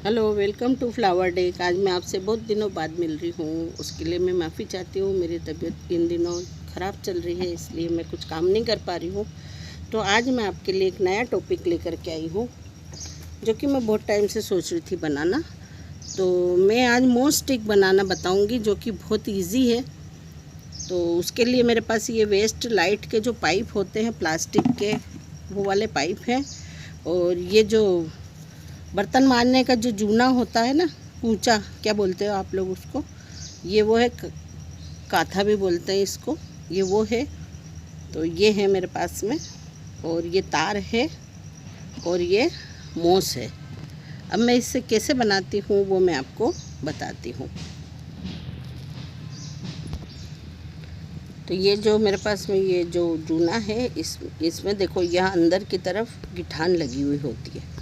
Hello, welcome to flower day. आज मैं आपसे बहुत दिनों बाद मिल रही हूँ, उसके लिए मैं माफ़ी चाहती हूँ। मेरी तबीयत इन दिनों ख़राब चल रही है, इसलिए मैं कुछ काम नहीं कर पा रही हूँ। तो आज मैं आपके लिए एक नया टॉपिक लेकर के आई हूँ, जो कि मैं बहुत टाइम से सोच रही थी बनाना। तो मैं आज मोस स्टिक बनाना बताऊँगी, जो कि बहुत ईजी है। तो उसके लिए मेरे पास ये वेस्ट लाइट के जो पाइप होते हैं, प्लास्टिक के, वो वाले पाइप हैं। और ये जो बर्तन मारने का जो जूना होता है ना, कूचा क्या बोलते हो आप लोग उसको, ये वो है, काथा भी बोलते हैं इसको, ये वो है। तो ये है मेरे पास में, और ये तार है, और ये मोस है। अब मैं इससे कैसे बनाती हूँ वो मैं आपको बताती हूँ। तो ये जो मेरे पास में ये जो जूना है, इसमें देखो, यहाँ अंदर की तरफ गिठान लगी हुई होती है।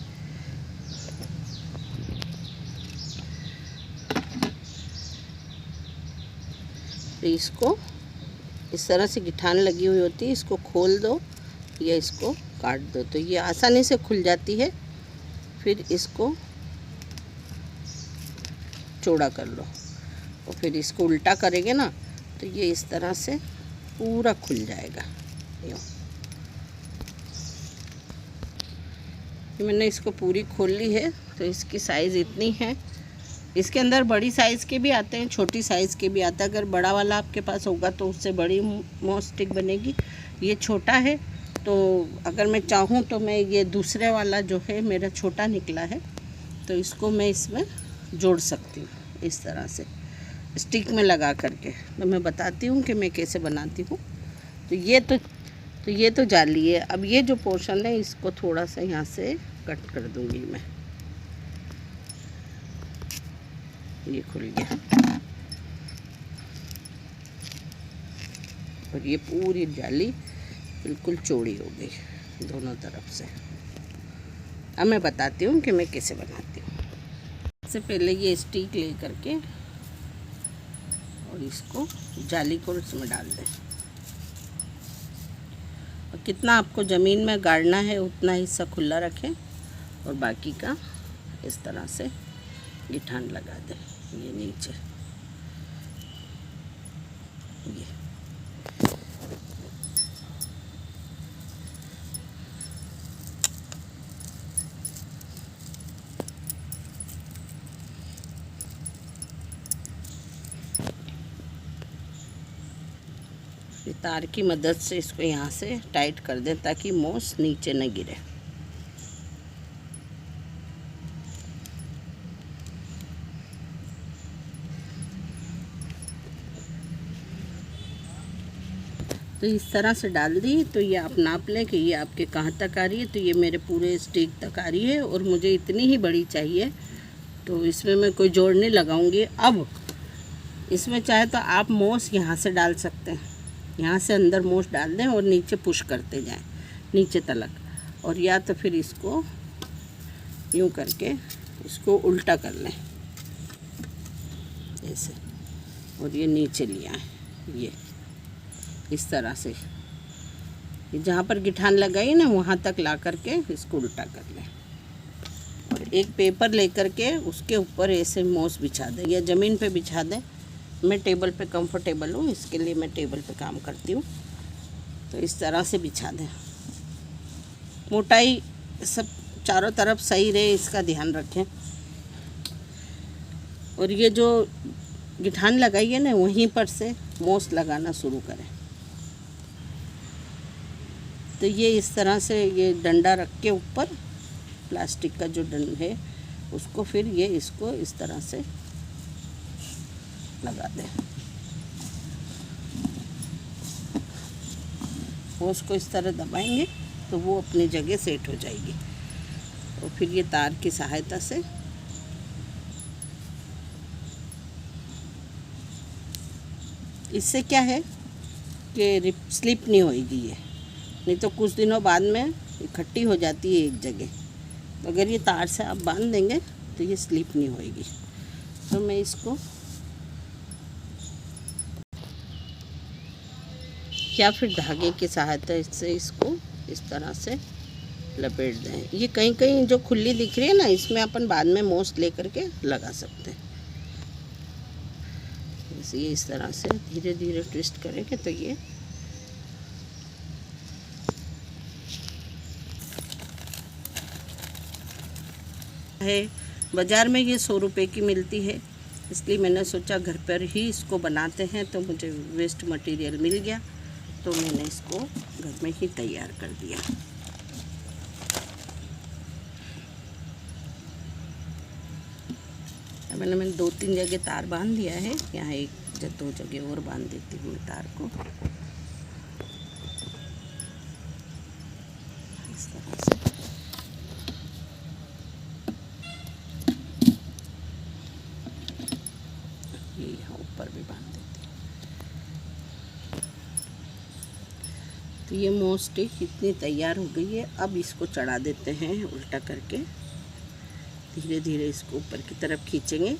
तो इसको इस तरह से गिठान लगी हुई होती है, इसको खोल दो या इसको काट दो तो ये आसानी से खुल जाती है। फिर इसको चौड़ा कर लो और फिर इसको उल्टा करेंगे ना, तो ये इस तरह से पूरा खुल जाएगा। ये मैंने इसको पूरी खोल ली है। तो इसकी साइज़ इतनी है। इसके अंदर बड़ी साइज़ के भी आते हैं, छोटी साइज़ के भी आता है। अगर बड़ा वाला आपके पास होगा तो उससे बड़ी मोस स्टिक बनेगी। ये छोटा है, तो अगर मैं चाहूँ तो मैं ये दूसरे वाला जो है मेरा छोटा निकला है, तो इसको मैं इसमें जोड़ सकती हूँ इस तरह से स्टिक में लगा करके। तो मैं बताती हूँ कि मैं कैसे बनाती हूँ। तो ये तो जाली है। अब ये जो पोर्शन है, इसको थोड़ा सा यहाँ से कट कर दूँगी मैं। ये खुल गया और ये पूरी जाली बिल्कुल चौड़ी हो गई दोनों तरफ से। अब मैं बताती हूँ कि मैं कैसे बनाती हूँ। सबसे पहले ये स्टिक ले करके और इसको जाली को इसमें डाल दें। और कितना आपको ज़मीन में गाड़ना है उतना हिस्सा खुला रखें और बाकी का इस तरह से गिठान लगा दें। ये नीचे ये तार की मदद से इसको यहाँ से टाइट कर दें ताकि मोस नीचे न गिरे। तो इस तरह से डाल दी। तो ये आप नाप लें कि ये आपके कहाँ तक आ रही है। तो ये मेरे पूरे स्टिक तक आ रही है और मुझे इतनी ही बड़ी चाहिए, तो इसमें मैं कोई जोड़ नहीं लगाऊंगी। अब इसमें चाहे तो आप मोस यहाँ से डाल सकते हैं, यहाँ से अंदर मोस डाल दें और नीचे पुश करते जाएं नीचे तलक, और या तो फिर इसको यूँ करके इसको उल्टा कर लें ऐसे, और ये नीचे लिया है ये इस तरह से। ये जहाँ पर गिठान लगाई ना वहाँ तक ला करके इसको उल्टा कर लें और एक पेपर लेकर के उसके ऊपर ऐसे मोस बिछा दें या ज़मीन पे बिछा दें। मैं टेबल पे कंफर्टेबल हूँ, इसके लिए मैं टेबल पे काम करती हूँ। तो इस तरह से बिछा दें। मोटाई सब चारों तरफ सही रहे, इसका ध्यान रखें। और ये जो गिठान लगाई है ना, वहीं पर से मोस लगाना शुरू करें। तो ये इस तरह से ये डंडा रख के ऊपर प्लास्टिक का जो डंडा है उसको फिर ये इसको इस तरह से लगा दें। वो उसको इस तरह दबाएंगे तो वो अपनी जगह सेट हो जाएगी। और फिर ये तार की सहायता से इससे क्या है कि स्लिप नहीं होएगी ये, नहीं तो कुछ दिनों बाद में इकट्ठी हो जाती है एक जगह। अगर ये तार से आप बांध देंगे तो ये स्लिप नहीं होएगी। तो मैं इसको या फिर धागे की सहायता से इसको इस तरह से लपेट दें। ये कहीं कहीं जो खुली दिख रही है ना, इसमें अपन बाद में मोस्ट लेकर के लगा सकते हैं। ये इस तरह से धीरे धीरे ट्विस्ट करेंगे तो ये है। बाज़ार में ये 100 रुपये की मिलती है, इसलिए मैंने सोचा घर पर ही इसको बनाते हैं। तो मुझे वेस्ट मटेरियल मिल गया तो मैंने इसको घर में ही तैयार कर दिया। मैंने 2-3 जगह तार बांध दिया है, यहाँ एक 2 जगह और बांध देती हूँ तार को इस तरह से। ये यहाँ ऊपर भी बांध देती हूँ। तो ये मोस्टिक इतनी तैयार हो गई है। अब इसको चढ़ा देते हैं उल्टा करके। धीरे धीरे इसको ऊपर की तरफ खींचेंगे,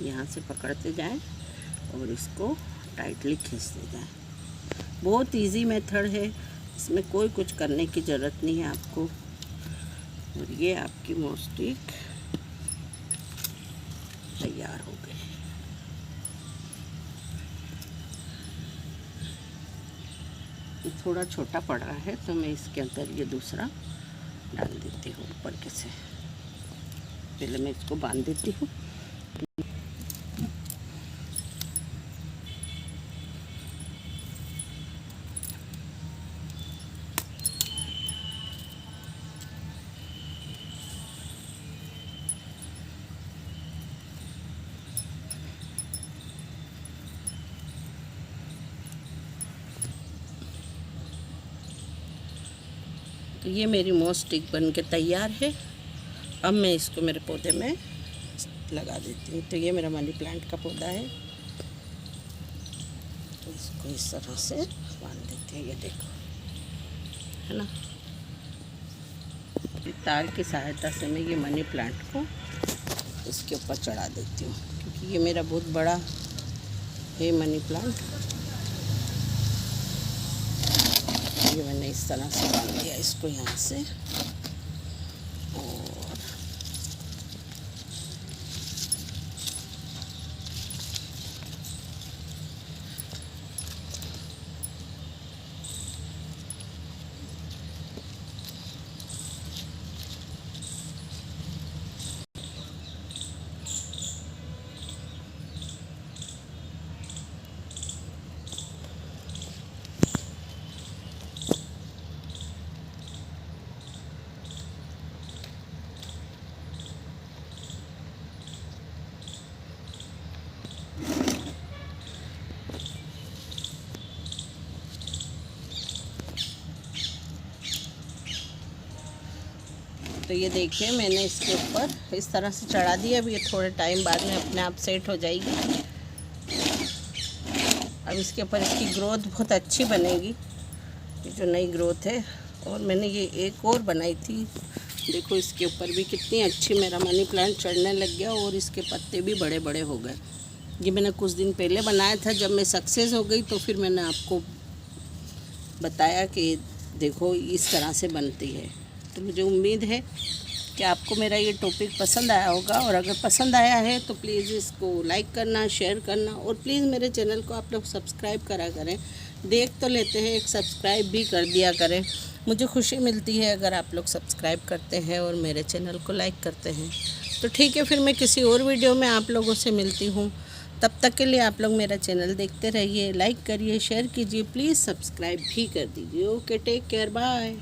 यहाँ से पकड़ते जाएं और इसको टाइटली खींचते जाएं। बहुत इजी मेथड है, इसमें कोई कुछ करने की ज़रूरत नहीं है आपको। और ये आपकी मोस्टिक तैयार हो गई। ये थोड़ा छोटा पड़ रहा है तो मैं इसके अंदर ये दूसरा डाल देती हूँ ऊपर के से। पहले मैं इसको बांध देती हूँ। तो ये मेरी मोस्टिक बन के तैयार है। अब मैं इसको मेरे पौधे में लगा देती हूँ। तो ये मेरा मनी प्लांट का पौधा है, तो इसको इस तरह से बांध देते हैं। ये देखो, है ना। तार की सहायता से मैं ये मनी प्लांट को इसके ऊपर चढ़ा देती हूँ, क्योंकि ये मेरा बहुत बड़ा है मनी प्लांट। ये मैंने इस तरह से बांध दिया इसको यहाँ से। और तो ये देखिए, मैंने इसके ऊपर इस तरह से चढ़ा दिया। अब ये थोड़े टाइम बाद में अपने आप सेट हो जाएगी। अब इसके ऊपर इसकी ग्रोथ बहुत अच्छी बनेगी, ये जो नई ग्रोथ है। और मैंने ये एक और बनाई थी, देखो इसके ऊपर भी कितनी अच्छी मेरा मनी प्लांट चढ़ने लग गया और इसके पत्ते भी बड़े बड़े हो गए। ये मैंने कुछ दिन पहले बनाया था। जब मैं सक्सेस हो गई तो फिर मैंने आपको बताया कि देखो इस तरह से बनती है। तो मुझे उम्मीद है कि आपको मेरा ये टॉपिक पसंद आया होगा, और अगर पसंद आया है तो प्लीज़ इसको लाइक करना, शेयर करना, और प्लीज़ मेरे चैनल को आप लोग सब्सक्राइब करा करें। देख तो लेते हैं, एक सब्सक्राइब भी कर दिया करें। मुझे खुशी मिलती है अगर आप लोग सब्सक्राइब करते हैं और मेरे चैनल को लाइक करते हैं। तो ठीक है, फिर मैं किसी और वीडियो में आप लोगों से मिलती हूँ। तब तक के लिए आप लोग मेरा चैनल देखते रहिए, लाइक करिए, शेयर कीजिए, प्लीज़ सब्सक्राइब भी कर दीजिए। Okay, take care, bye.